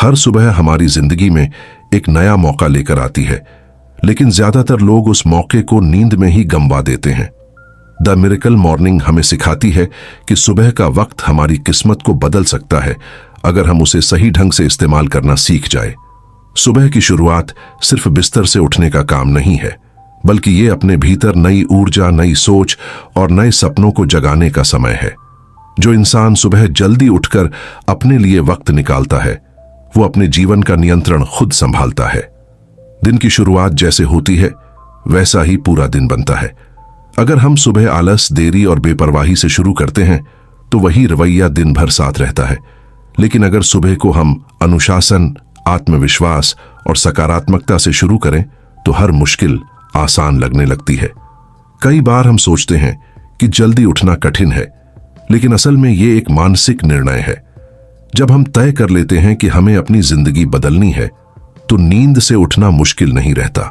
हर सुबह हमारी जिंदगी में एक नया मौका लेकर आती है, लेकिन ज्यादातर लोग उस मौके को नींद में ही गंवा देते हैं। द मिरेकल मॉर्निंग हमें सिखाती है कि सुबह का वक्त हमारी किस्मत को बदल सकता है अगर हम उसे सही ढंग से इस्तेमाल करना सीख जाए। सुबह की शुरुआत सिर्फ बिस्तर से उठने का काम नहीं है, बल्कि ये अपने भीतर नई ऊर्जा, नई सोच और नए सपनों को जगाने का समय है। जो इंसान सुबह जल्दी उठकर अपने लिए वक्त निकालता है, वो अपने जीवन का नियंत्रण खुद संभालता है। दिन की शुरुआत जैसे होती है, वैसा ही पूरा दिन बनता है। अगर हम सुबह आलस, देरी और बेपरवाही से शुरू करते हैं, तो वही रवैया दिन भर साथ रहता है। लेकिन अगर सुबह को हम अनुशासन, आत्मविश्वास और सकारात्मकता से शुरू करें, तो हर मुश्किल आसान लगने लगती है। कई बार हम सोचते हैं कि जल्दी उठना कठिन है, लेकिन असल में ये एक मानसिक निर्णय है। जब हम तय कर लेते हैं कि हमें अपनी जिंदगी बदलनी है, तो नींद से उठना मुश्किल नहीं रहता।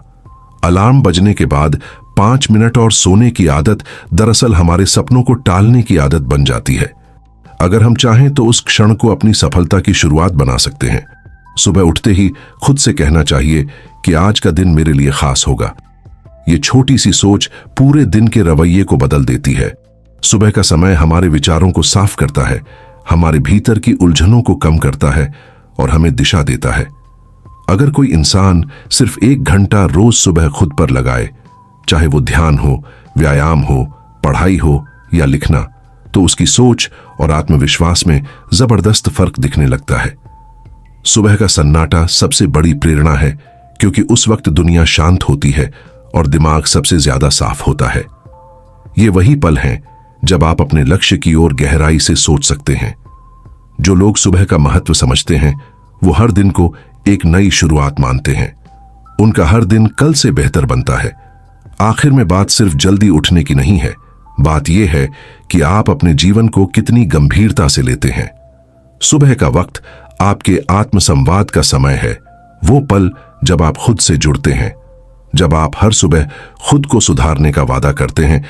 अलार्म बजने के बाद 5 मिनट और सोने की आदत दरअसल हमारे सपनों को टालने की आदत बन जाती है। अगर हम चाहें तो उस क्षण को अपनी सफलता की शुरुआत बना सकते हैं। सुबह उठते ही खुद से कहना चाहिए कि आज का दिन मेरे लिए खास होगा। ये छोटी सी सोच पूरे दिन के रवैये को बदल देती है। सुबह का समय हमारे विचारों को साफ करता है, हमारे भीतर की उलझनों को कम करता है और हमें दिशा देता है। अगर कोई इंसान सिर्फ 1 घंटा रोज सुबह खुद पर लगाए, चाहे वो ध्यान हो, व्यायाम हो, पढ़ाई हो या लिखना, तो उसकी सोच और आत्मविश्वास में जबरदस्त फर्क दिखने लगता है। सुबह का सन्नाटा सबसे बड़ी प्रेरणा है, क्योंकि उस वक्त दुनिया शांत होती है और दिमाग सबसे ज्यादा साफ होता है। ये वही पल हैं जब आप अपने लक्ष्य की ओर गहराई से सोच सकते हैं। जो लोग सुबह का महत्व समझते हैं, वो हर दिन को एक नई शुरुआत मानते हैं। उनका हर दिन कल से बेहतर बनता है। आखिर में बात सिर्फ जल्दी उठने की नहीं है, बात यह है कि आप अपने जीवन को कितनी गंभीरता से लेते हैं। सुबह का वक्त आपके आत्मसंवाद का समय है, वो पल जब आप खुद से जुड़ते हैं। जब आप हर सुबह खुद को सुधारने का वादा करते हैं,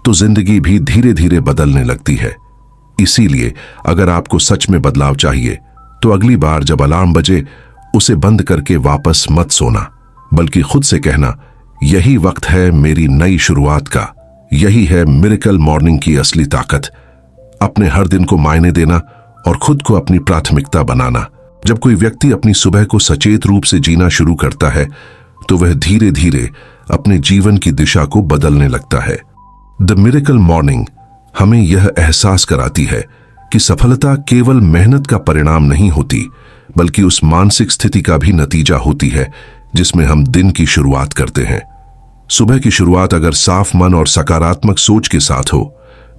तो जिंदगी भी धीरे धीरे बदलने लगती है। इसीलिए अगर आपको सच में बदलाव चाहिए, तो अगली बार जब अलार्म बजे, उसे बंद करके वापस मत सोना, बल्कि खुद से कहना, यही वक्त है मेरी नई शुरुआत का। यही है मिरेकल मॉर्निंग की असली ताकत। अपने हर दिन को मायने देना और खुद को अपनी प्राथमिकता बनाना। जब कोई व्यक्ति अपनी सुबह को सचेत रूप से जीना शुरू करता है, तो वह धीरे धीरे अपने जीवन की दिशा को बदलने लगता है। द मिरेकल मॉर्निंग हमें यह एहसास कराती है कि सफलता केवल मेहनत का परिणाम नहीं होती, बल्कि उस मानसिक स्थिति का भी नतीजा होती है जिसमें हम दिन की शुरुआत करते हैं। सुबह की शुरुआत अगर साफ मन और सकारात्मक सोच के साथ हो,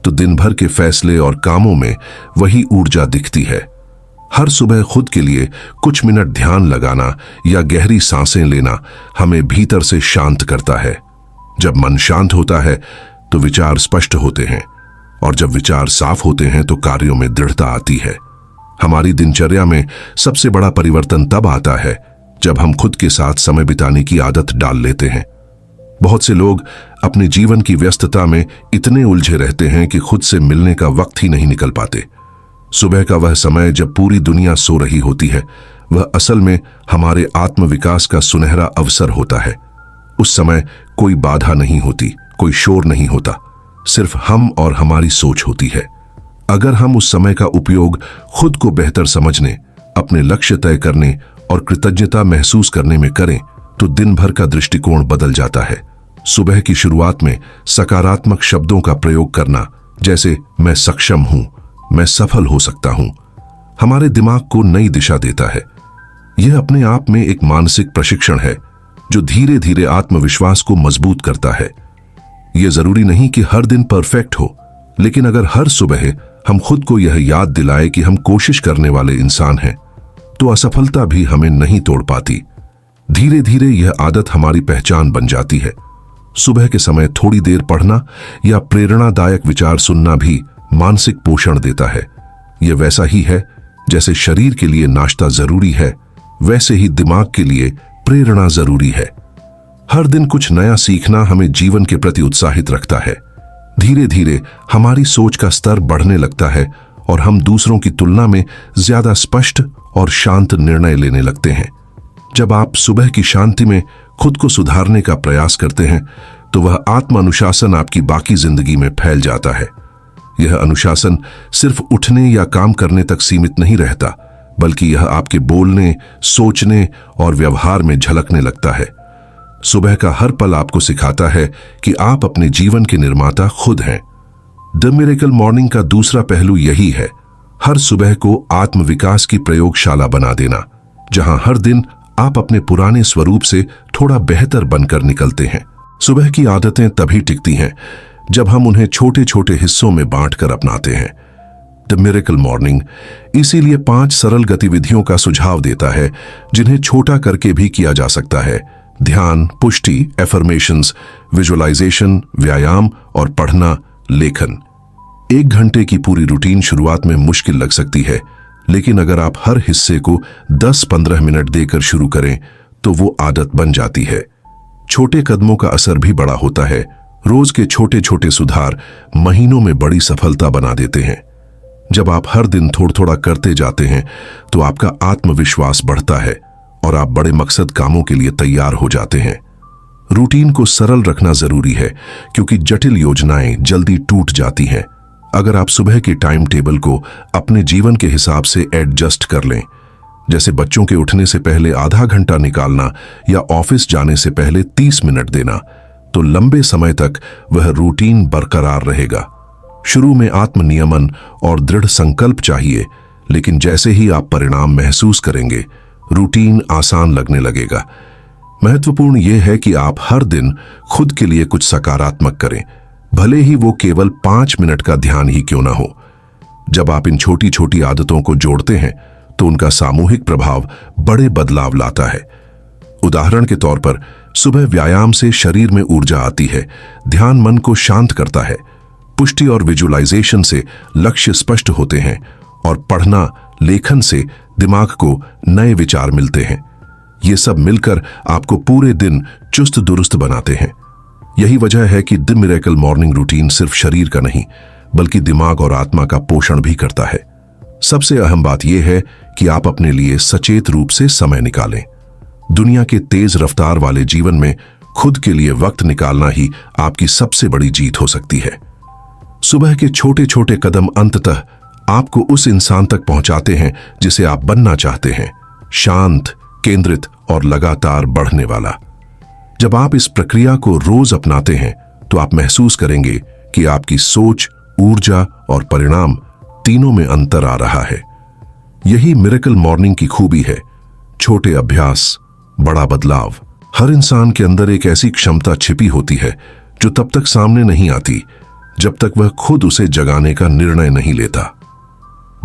तो दिन भर के फैसले और कामों में वही ऊर्जा दिखती है। हर सुबह खुद के लिए कुछ मिनट ध्यान लगाना या गहरी सांसें लेना हमें भीतर से शांत करता है। जब मन शांत होता है, तो विचार स्पष्ट होते हैं, और जब विचार साफ होते हैं, तो कार्यों में दृढ़ता आती है। हमारी दिनचर्या में सबसे बड़ा परिवर्तन तब आता है जब हम खुद के साथ समय बिताने की आदत डाल लेते हैं। बहुत से लोग अपने जीवन की व्यस्तता में इतने उलझे रहते हैं कि खुद से मिलने का वक्त ही नहीं निकल पाते। सुबह का वह समय जब पूरी दुनिया सो रही होती है, वह असल में हमारे आत्मविकास का सुनहरा अवसर होता है। उस समय कोई बाधा नहीं होती, कोई शोर नहीं होता, सिर्फ हम और हमारी सोच होती है। अगर हम उस समय का उपयोग खुद को बेहतर समझने, अपने लक्ष्य तय करने और कृतज्ञता महसूस करने में करें, तो दिन भर का दृष्टिकोण बदल जाता है। सुबह की शुरुआत में सकारात्मक शब्दों का प्रयोग करना, जैसे मैं सक्षम हूं, मैं सफल हो सकता हूं, हमारे दिमाग को नई दिशा देता है। यह अपने आप में एक मानसिक प्रशिक्षण है जो धीरे धीरे आत्मविश्वास को मजबूत करता है। यह जरूरी नहीं कि हर दिन परफेक्ट हो, लेकिन अगर हर सुबह हम खुद को यह याद दिलाए कि हम कोशिश करने वाले इंसान हैं, तो असफलता भी हमें नहीं तोड़ पाती। धीरे धीरे यह आदत हमारी पहचान बन जाती है। सुबह के समय थोड़ी देर पढ़ना या प्रेरणादायक विचार सुनना भी मानसिक पोषण देता है। यह वैसा ही है जैसे शरीर के लिए नाश्ता जरूरी है, वैसे ही दिमाग के लिए प्रेरणा जरूरी है। हर दिन कुछ नया सीखना हमें जीवन के प्रति उत्साहित रखता है। धीरे धीरे हमारी सोच का स्तर बढ़ने लगता है और हम दूसरों की तुलना में ज्यादा स्पष्ट और शांत निर्णय लेने लगते हैं। जब आप सुबह की शांति में खुद को सुधारने का प्रयास करते हैं तो वह आत्म अनुशासन आपकी बाकी जिंदगी में फैल जाता है। यह अनुशासन सिर्फ उठने या काम करने तक सीमित नहीं रहता, बल्कि यह आपके बोलने, सोचने और व्यवहार में झलकने लगता है। सुबह का हर पल आपको सिखाता है कि आप अपने जीवन के निर्माता खुद हैं। द मिरेकल मॉर्निंग का दूसरा पहलू यही है, हर सुबह को आत्मविकास की प्रयोगशाला बना देना, जहां हर दिन आप अपने पुराने स्वरूप से थोड़ा बेहतर बनकर निकलते हैं। सुबह की आदतें तभी टिकती हैं जब हम उन्हें छोटे छोटे हिस्सों में बांटकर अपनाते हैं। द मिरेकल मॉर्निंग इसीलिए 5 सरल गतिविधियों का सुझाव देता है जिन्हें छोटा करके भी किया जा सकता है। ध्यान, पुष्टि, एफर्मेशंस, विजुअलाइजेशन, व्यायाम और पढ़ना, लेखन। 1 घंटे की पूरी रूटीन शुरुआत में मुश्किल लग सकती है, लेकिन अगर आप हर हिस्से को 10-15 मिनट देकर शुरू करें तो वो आदत बन जाती है। छोटे कदमों का असर भी बड़ा होता है। रोज के छोटे छोटे सुधार महीनों में बड़ी सफलता बना देते हैं। जब आप हर दिन थोड़ा थोड़ा करते जाते हैं तो आपका आत्मविश्वास बढ़ता है और आप बड़े मकसद कामों के लिए तैयार हो जाते हैं। रूटीन को सरल रखना जरूरी है क्योंकि जटिल योजनाएं जल्दी टूट जाती हैं। अगर आप सुबह के टाइम टेबल को अपने जीवन के हिसाब से एडजस्ट कर लें, जैसे बच्चों के उठने से पहले आधा घंटा निकालना या ऑफिस जाने से पहले 30 मिनट देना, तो लंबे समय तक वह रूटीन बरकरार रहेगा। शुरू में आत्म नियमन और दृढ़ संकल्प चाहिए, लेकिन जैसे ही आप परिणाम महसूस करेंगे, रूटीन आसान लगने लगेगा। महत्वपूर्ण यह है कि आप हर दिन खुद के लिए कुछ सकारात्मक करें, भले ही वो केवल 5 मिनट का ध्यान ही क्यों ना हो। जब आप इन छोटी छोटी आदतों को जोड़ते हैं तो उनका सामूहिक प्रभाव बड़े बदलाव लाता है। उदाहरण के तौर पर, सुबह व्यायाम से शरीर में ऊर्जा आती है, ध्यान मन को शांत करता है, पुष्टि और विजुअलाइजेशन से लक्ष्य स्पष्ट होते हैं, और पढ़ना, लेखन से दिमाग को नए विचार मिलते हैं। ये सब मिलकर आपको पूरे दिन चुस्त दुरुस्त बनाते हैं। यही वजह है कि द मिरेकल मॉर्निंग रूटीन सिर्फ शरीर का नहीं, बल्कि दिमाग और आत्मा का पोषण भी करता है। सबसे अहम बात यह है कि आप अपने लिए सचेत रूप से समय निकालें। दुनिया के तेज रफ्तार वाले जीवन में खुद के लिए वक्त निकालना ही आपकी सबसे बड़ी जीत हो सकती है। सुबह के छोटे छोटे कदम अंततः आपको उस इंसान तक पहुंचाते हैं जिसे आप बनना चाहते हैं, शांत, केंद्रित और लगातार बढ़ने वाला। जब आप इस प्रक्रिया को रोज अपनाते हैं तो आप महसूस करेंगे कि आपकी सोच, ऊर्जा और परिणाम तीनों में अंतर आ रहा है। यही मिरेकल मॉर्निंग की खूबी है, छोटे अभ्यास, बड़ा बदलाव। हर इंसान के अंदर एक ऐसी क्षमता छिपी होती है जो तब तक सामने नहीं आती जब तक वह खुद उसे जगाने का निर्णय नहीं लेता।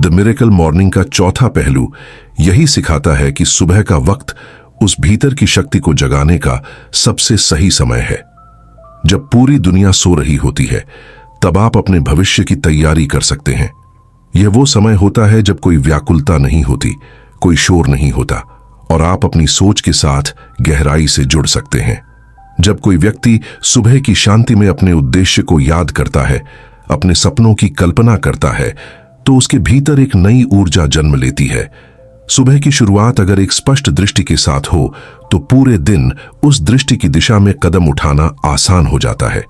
द मिरेकल मॉर्निंग का चौथा पहलू यही सिखाता है कि सुबह का वक्त उस भीतर की शक्ति को जगाने का सबसे सही समय है। जब पूरी दुनिया सो रही होती है, तब आप अपने भविष्य की तैयारी कर सकते हैं। यह वो समय होता है जब कोई व्याकुलता नहीं होती, कोई शोर नहीं होता, और आप अपनी सोच के साथ गहराई से जुड़ सकते हैं। जब कोई व्यक्ति सुबह की शांति में अपने उद्देश्य को याद करता है, अपने सपनों की कल्पना करता है, तो उसके भीतर एक नई ऊर्जा जन्म लेती है। सुबह की शुरुआत अगर एक स्पष्ट दृष्टि के साथ हो तो पूरे दिन उस दृष्टि की दिशा में कदम उठाना आसान हो जाता है।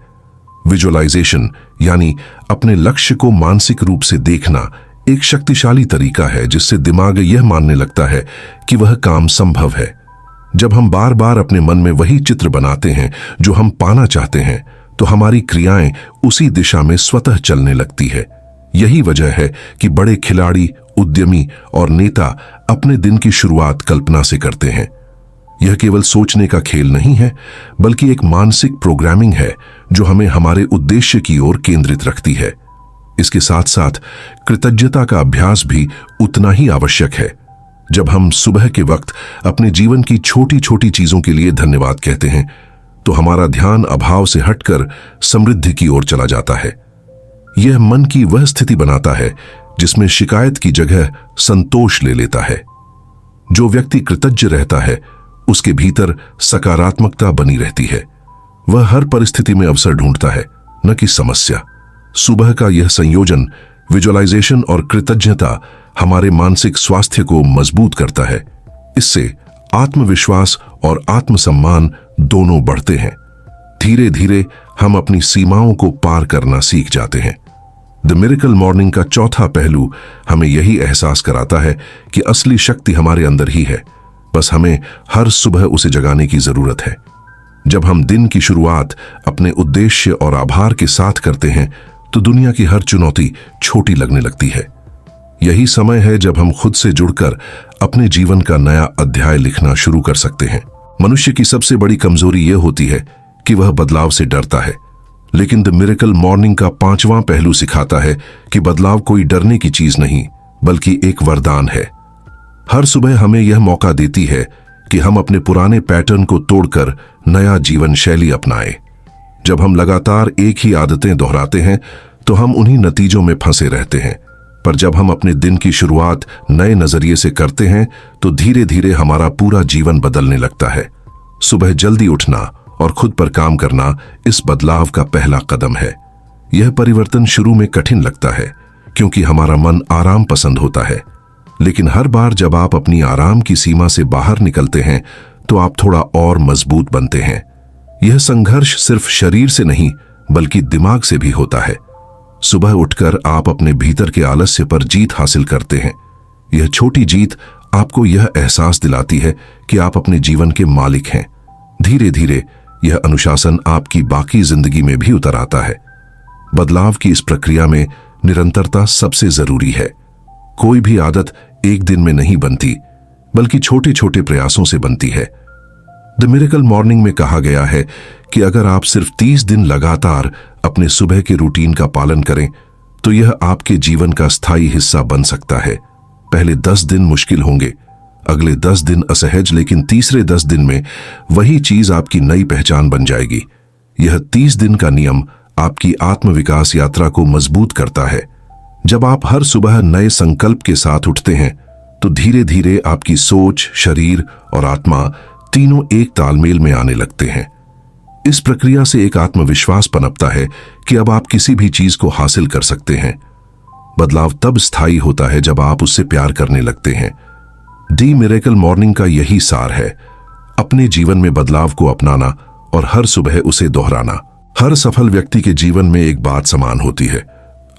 विजुअलाइजेशन यानी अपने लक्ष्य को मानसिक रूप से देखना एक शक्तिशाली तरीका है जिससे दिमाग यह मानने लगता है कि वह काम संभव है। जब हम बार बार अपने मन में वही चित्र बनाते हैं जो हम पाना चाहते हैं, तो हमारी क्रियाएं उसी दिशा में स्वतः चलने लगती है। यही वजह है कि बड़े खिलाड़ी, उद्यमी और नेता अपने दिन की शुरुआत कल्पना से करते हैं। यह केवल सोचने का खेल नहीं है, बल्कि एक मानसिक प्रोग्रामिंग है जो हमें हमारे उद्देश्य की ओर केंद्रित रखती है। इसके साथ साथ कृतज्ञता का अभ्यास भी उतना ही आवश्यक है। जब हम सुबह के वक्त अपने जीवन की छोटी छोटी चीजों के लिए धन्यवाद कहते हैं, तो हमारा ध्यान अभाव से हटकर समृद्धि की ओर चला जाता है। यह मन की वह स्थिति बनाता है जिसमें शिकायत की जगह संतोष ले लेता है। जो व्यक्ति कृतज्ञ रहता है, उसके भीतर सकारात्मकता बनी रहती है। वह हर परिस्थिति में अवसर ढूंढता है, न कि समस्या। सुबह का यह संयोजन विजुअलाइजेशन और कृतज्ञता हमारे मानसिक स्वास्थ्य को मजबूत करता है। इससे आत्मविश्वास और आत्मसम्मान दोनों बढ़ते हैं। धीरे धीरे हम अपनी सीमाओं को पार करना सीख जाते हैं। द मिरेकल मॉर्निंग का चौथा पहलू हमें यही एहसास कराता है कि असली शक्ति हमारे अंदर ही है, बस हमें हर सुबह उसे जगाने की जरूरत है। जब हम दिन की शुरुआत अपने उद्देश्य और आभार के साथ करते हैं तो दुनिया की हर चुनौती छोटी लगने लगती है। यही समय है जब हम खुद से जुड़कर अपने जीवन का नया अध्याय लिखना शुरू कर सकते हैं। मनुष्य की सबसे बड़ी कमजोरी यह होती है कि वह बदलाव से डरता है, लेकिन द मिरेकल मॉर्निंग का पांचवां पहलू सिखाता है कि बदलाव कोई डरने की चीज नहीं बल्कि एक वरदान है। हर सुबह हमें यह मौका देती है कि हम अपने पुराने पैटर्न को तोड़कर नया जीवन शैली अपनाएं। जब हम लगातार एक ही आदतें दोहराते हैं तो हम उन्हीं नतीजों में फंसे रहते हैं, पर जब हम अपने दिन की शुरुआत नए नजरिए से करते हैं तो धीरे धीरे हमारा पूरा जीवन बदलने लगता है। सुबह जल्दी उठना और खुद पर काम करना इस बदलाव का पहला कदम है। यह परिवर्तन शुरू में कठिन लगता है क्योंकि हमारा मन आराम पसंद होता है, लेकिन हर बार जब आप अपनी आराम की सीमा से बाहर निकलते हैं तो आप थोड़ा और मजबूत बनते हैं। यह संघर्ष सिर्फ शरीर से नहीं बल्कि दिमाग से भी होता है। सुबह उठकर आप अपने भीतर के आलस्य पर जीत हासिल करते हैं। यह छोटी जीत आपको यह एहसास दिलाती है कि आप अपने जीवन के मालिक हैं। धीरे धीरे यह अनुशासन आपकी बाकी जिंदगी में भी उतर आता है। बदलाव की इस प्रक्रिया में निरंतरता सबसे जरूरी है। कोई भी आदत एक दिन में नहीं बनती बल्कि छोटे छोटे प्रयासों से बनती है। द मिरेकल मॉर्निंग में कहा गया है कि अगर आप सिर्फ 30 दिन लगातार अपने सुबह के रूटीन का पालन करें तो यह आपके जीवन का स्थायी हिस्सा बन सकता है। पहले 10 दिन मुश्किल होंगे, अगले 10 दिन असहज, लेकिन तीसरे 10 दिन में वही चीज आपकी नई पहचान बन जाएगी। यह 30 दिन का नियम आपकी आत्मविकास यात्रा को मजबूत करता है। जब आप हर सुबह नए संकल्प के साथ उठते हैं तो धीरे धीरे आपकी सोच, शरीर और आत्मा तीनों एक तालमेल में आने लगते हैं। इस प्रक्रिया से एक आत्मविश्वास पनपता है कि अब आप किसी भी चीज को हासिल कर सकते हैं। बदलाव तब स्थायी होता है जब आप उससे प्यार करने लगते हैं। दी मिरेकल मॉर्निंग का यही सार है, अपने जीवन में बदलाव को अपनाना और हर सुबह उसे दोहराना। हर सफल व्यक्ति के जीवन में एक बात समान होती है,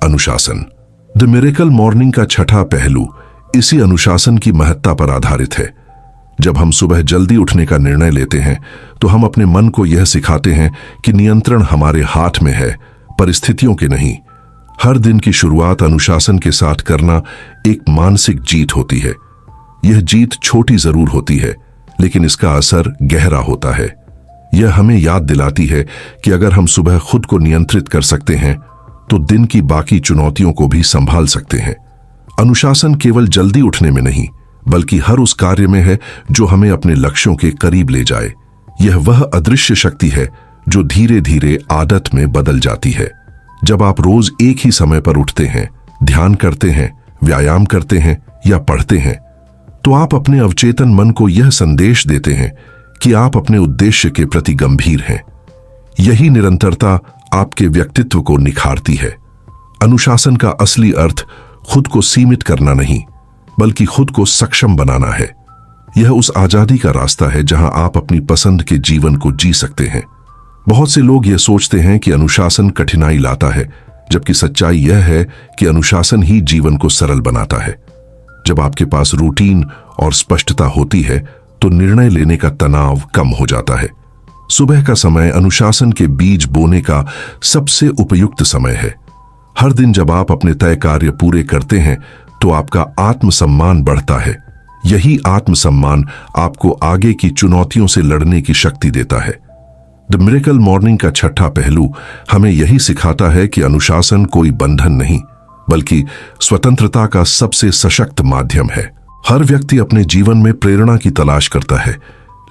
अनुशासन। द मिरेकल मॉर्निंग का छठा पहलू इसी अनुशासन की महत्ता पर आधारित है। जब हम सुबह जल्दी उठने का निर्णय लेते हैं तो हम अपने मन को यह सिखाते हैं कि नियंत्रण हमारे हाथ में है, परिस्थितियों के नहीं। हर दिन की शुरुआत अनुशासन के साथ करना एक मानसिक जीत होती है। यह जीत छोटी जरूर होती है, लेकिन इसका असर गहरा होता है। यह हमें याद दिलाती है कि अगर हम सुबह खुद को नियंत्रित कर सकते हैं तो दिन की बाकी चुनौतियों को भी संभाल सकते हैं। अनुशासन केवल जल्दी उठने में नहीं बल्कि हर उस कार्य में है जो हमें अपने लक्ष्यों के करीब ले जाए। यह वह अदृश्य शक्ति है जो धीरे धीरे आदत में बदल जाती है। जब आप रोज एक ही समय पर उठते हैं, ध्यान करते हैं, व्यायाम करते हैं या पढ़ते हैं, तो आप अपने अवचेतन मन को यह संदेश देते हैं कि आप अपने उद्देश्य के प्रति गंभीर हैं। यही निरंतरता आपके व्यक्तित्व को निखारती है। अनुशासन का असली अर्थ खुद को सीमित करना नहीं बल्कि खुद को सक्षम बनाना है। यह उस आजादी का रास्ता है जहां आप अपनी पसंद के जीवन को जी सकते हैं। बहुत से लोग यह सोचते हैं कि अनुशासन कठिनाई लाता है, जबकि सच्चाई यह है कि अनुशासन ही जीवन को सरल बनाता है। जब आपके पास रूटीन और स्पष्टता होती है तो निर्णय लेने का तनाव कम हो जाता है। सुबह का समय अनुशासन के बीज बोने का सबसे उपयुक्त समय है। हर दिन जब आप अपने तय कार्य पूरे करते हैं तो आपका आत्मसम्मान बढ़ता है। यही आत्मसम्मान आपको आगे की चुनौतियों से लड़ने की शक्ति देता है। द मिरेकल मॉर्निंग का छठा पहलू हमें यही सिखाता है कि अनुशासन कोई बंधन नहीं बल्कि स्वतंत्रता का सबसे सशक्त माध्यम है। हर व्यक्ति अपने जीवन में प्रेरणा की तलाश करता है,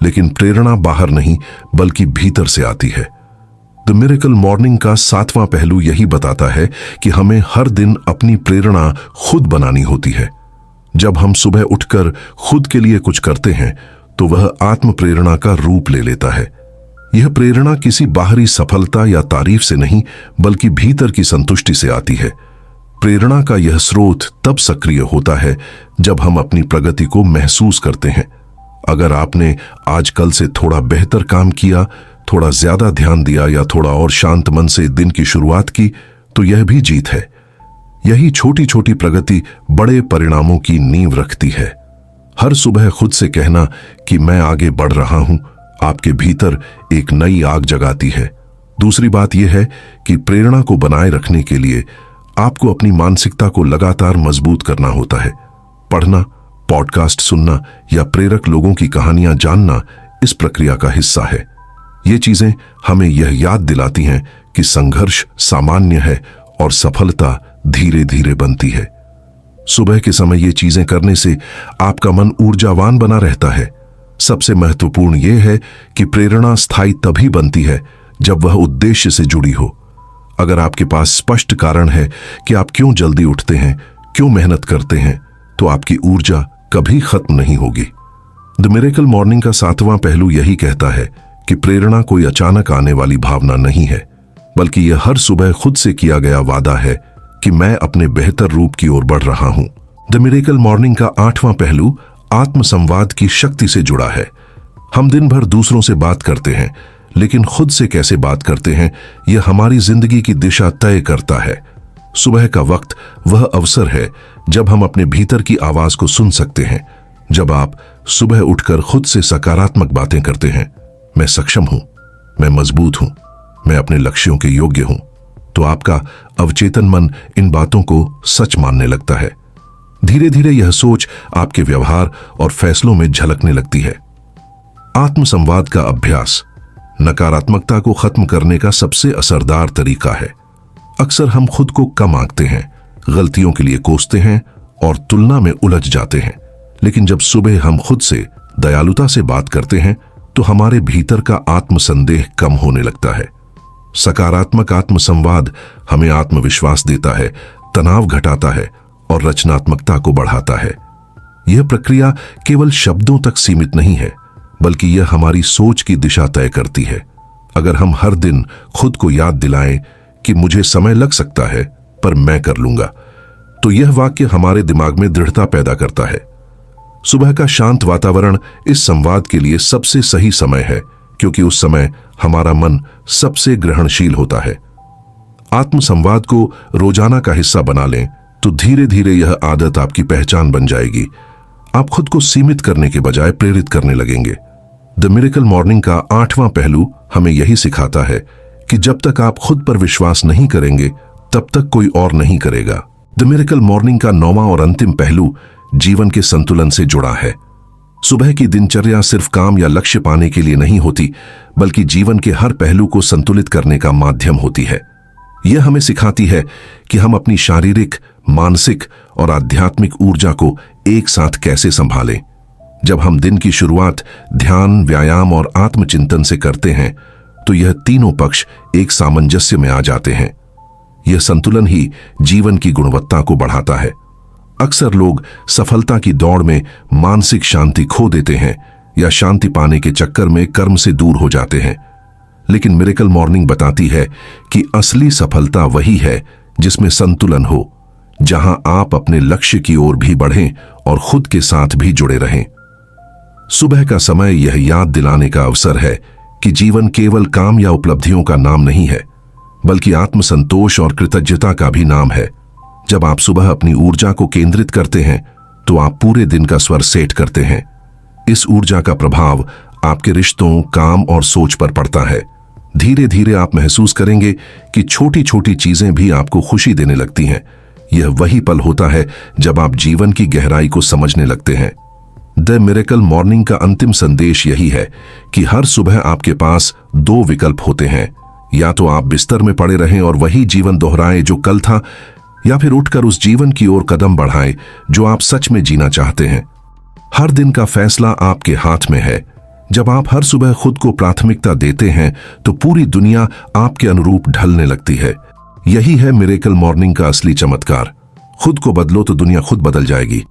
लेकिन प्रेरणा बाहर नहीं बल्कि भीतर से आती है। द मिरेकल मॉर्निंग का सातवां पहलू यही बताता है कि हमें हर दिन अपनी प्रेरणा खुद बनानी होती है। जब हम सुबह उठकर खुद के लिए कुछ करते हैं तो वह आत्म प्रेरणा का रूप ले लेता है। यह प्रेरणा किसी बाहरी सफलता या तारीफ से नहीं बल्कि भीतर की संतुष्टि से आती है। प्रेरणा का यह स्रोत तब सक्रिय होता है जब हम अपनी प्रगति को महसूस करते हैं। अगर आपने आज कल से थोड़ा बेहतर काम किया, थोड़ा ज्यादा ध्यान दिया या थोड़ा और शांत मन से दिन की शुरुआत की, तो यह भी जीत है। यही छोटी छोटी प्रगति बड़े परिणामों की नींव रखती है। हर सुबह खुद से कहना कि मैं आगे बढ़ रहा हूं, आपके भीतर एक नई आग जगाती है। दूसरी बात यह है कि प्रेरणा को बनाए रखने के लिए आपको अपनी मानसिकता को लगातार मजबूत करना होता है। पढ़ना, पॉडकास्ट सुनना या प्रेरक लोगों की कहानियां जानना इस प्रक्रिया का हिस्सा है। ये चीजें हमें यह याद दिलाती हैं कि संघर्ष सामान्य है और सफलता धीरे धीरे बनती है। सुबह के समय ये चीजें करने से आपका मन ऊर्जावान बना रहता है। सबसे महत्वपूर्ण यह है कि प्रेरणा स्थायी तभी बनती है जब वह उद्देश्य से जुड़ी हो। अगर आपके पास स्पष्ट कारण है कि आप क्यों जल्दी उठते हैं, क्यों मेहनत करते हैं, तो आपकी ऊर्जा कभी खत्म नहीं होगी। द मिरेकल मॉर्निंग का 7वां पहलू यही कहता है कि प्रेरणा कोई अचानक आने वाली भावना नहीं है, बल्कि यह हर सुबह खुद से किया गया वादा है कि मैं अपने बेहतर रूप की ओर बढ़ रहा हूं। द मिरेकल मॉर्निंग का 8वां पहलू आत्मसंवाद की शक्ति से जुड़ा है। हम दिन भर दूसरों से बात करते हैं, लेकिन खुद से कैसे बात करते हैं, यह हमारी जिंदगी की दिशा तय करता है। सुबह का वक्त वह अवसर है जब हम अपने भीतर की आवाज को सुन सकते हैं। जब आप सुबह उठकर खुद से सकारात्मक बातें करते हैं, मैं सक्षम हूं, मैं मजबूत हूं, मैं अपने लक्ष्यों के योग्य हूं, तो आपका अवचेतन मन इन बातों को सच मानने लगता है। धीरे धीरे यह सोच आपके व्यवहार और फैसलों में झलकने लगती है। आत्मसंवाद का अभ्यास नकारात्मकता को खत्म करने का सबसे असरदार तरीका है। अक्सर हम खुद को कम आंकते हैं, गलतियों के लिए कोसते हैं और तुलना में उलझ जाते हैं। लेकिन जब सुबह हम खुद से दयालुता से बात करते हैं, तो हमारे भीतर का आत्मसंदेह कम होने लगता है। सकारात्मक आत्मसंवाद हमें आत्मविश्वास देता है, तनाव घटाता है और रचनात्मकता को बढ़ाता है। यह प्रक्रिया केवल शब्दों तक सीमित नहीं है, बल्कि यह हमारी सोच की दिशा तय करती है। अगर हम हर दिन खुद को याद दिलाएं कि मुझे समय लग सकता है, पर मैं कर लूंगा, तो यह वाक्य हमारे दिमाग में दृढ़ता पैदा करता है। सुबह का शांत वातावरण इस संवाद के लिए सबसे सही समय है, क्योंकि उस समय हमारा मन सबसे ग्रहणशील होता है। आत्मसंवाद को रोजाना का हिस्सा बना लें तो धीरे धीरे यह आदत आपकी पहचान बन जाएगी। आप खुद को सीमित करने के बजाय प्रेरित करने लगेंगे। द मिरेकल मॉर्निंग का 8वां पहलू हमें यही सिखाता है कि जब तक आप खुद पर विश्वास नहीं करेंगे, तब तक कोई और नहीं करेगा। द मिरेकल मॉर्निंग का 9वां और अंतिम पहलू जीवन के संतुलन से जुड़ा है। सुबह की दिनचर्या सिर्फ काम या लक्ष्य पाने के लिए नहीं होती, बल्कि जीवन के हर पहलू को संतुलित करने का माध्यम होती है। यह हमें सिखाती है कि हम अपनी शारीरिक, मानसिक और आध्यात्मिक ऊर्जा को एक साथ कैसे संभालें। जब हम दिन की शुरुआत ध्यान, व्यायाम और आत्मचिंतन से करते हैं, तो यह तीनों पक्ष एक सामंजस्य में आ जाते हैं। यह संतुलन ही जीवन की गुणवत्ता को बढ़ाता है। अक्सर लोग सफलता की दौड़ में मानसिक शांति खो देते हैं या शांति पाने के चक्कर में कर्म से दूर हो जाते हैं। लेकिन मिरेकल मॉर्निंग बताती है कि असली सफलता वही है जिसमें संतुलन हो, जहां आप अपने लक्ष्य की ओर भी बढ़ें और खुद के साथ भी जुड़े रहें। सुबह का समय यह याद दिलाने का अवसर है कि जीवन केवल काम या उपलब्धियों का नाम नहीं है, बल्कि आत्मसंतोष और कृतज्ञता का भी नाम है। जब आप सुबह अपनी ऊर्जा को केंद्रित करते हैं, तो आप पूरे दिन का स्वर सेट करते हैं। इस ऊर्जा का प्रभाव आपके रिश्तों, काम और सोच पर पड़ता है। धीरे धीरे आप महसूस करेंगे कि छोटी छोटी चीजें भी आपको खुशी देने लगती हैं। यह वही पल होता है जब आप जीवन की गहराई को समझने लगते हैं। द मिरेकल मॉर्निंग का अंतिम संदेश यही है कि हर सुबह आपके पास 2 विकल्प होते हैं। या तो आप बिस्तर में पड़े रहें और वही जीवन दोहराएं जो कल था, या फिर उठकर उस जीवन की ओर कदम बढ़ाएं जो आप सच में जीना चाहते हैं। हर दिन का फैसला आपके हाथ में है। जब आप हर सुबह खुद को प्राथमिकता देते हैं, तो पूरी दुनिया आपके अनुरूप ढलने लगती है। यही है मिरेकल मॉर्निंग का असली चमत्कार। खुद को बदलो तो दुनिया खुद बदल जाएगी।